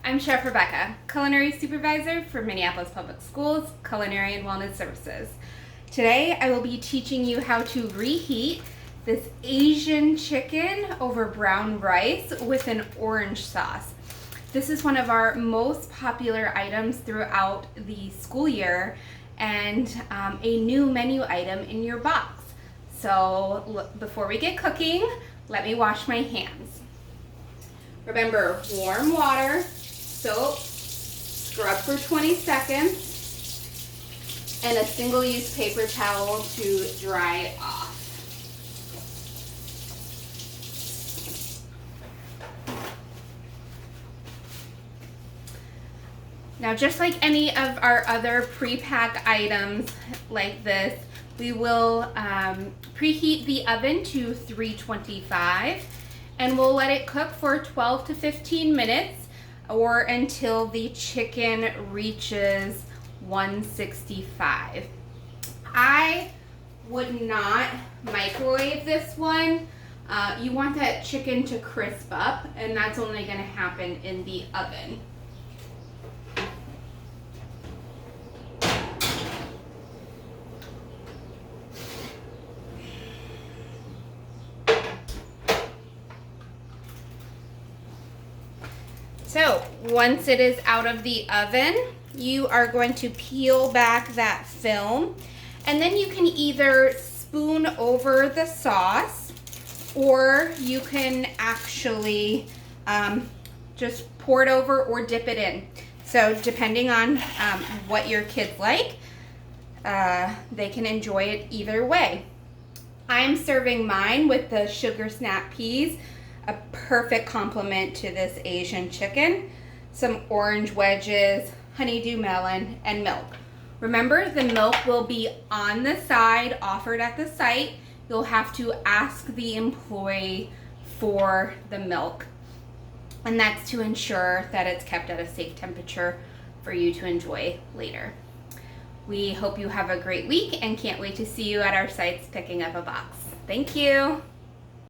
I'm Chef Rebecca, Culinary Supervisor for Minneapolis Public Schools Culinary and Wellness Services. Today I will be teaching you how to reheat this Asian chicken over brown rice with an orange sauce. This is one of our most popular items throughout the school year and a new menu item in your box. So before we get cooking, let me wash my hands. Remember, warm water, soap, scrub for 20 seconds, and a single-use paper towel to dry off. Now, just like any of our other pre-pack items like this, we will preheat the oven to 325 and we'll let it cook for 12 to 15 minutes or until the chicken reaches 165. I would not microwave this one. You want that chicken to crisp up, and that's only going to happen in the oven. So once it is out of the oven, you are going to peel back that film, and then you can either spoon over the sauce or you can actually just pour it over or dip it in. So depending on what your kids like, they can enjoy it either way. I'm serving mine with the sugar snap peas, a perfect complement to this Asian chicken, some orange wedges, honeydew melon, and milk. Remember, the milk will be on the side, offered at the site. You'll have to ask the employee for the milk, and that's to ensure that it's kept at a safe temperature for you to enjoy later. We hope you have a great week and can't wait to see you at our sites picking up a box. Thank you.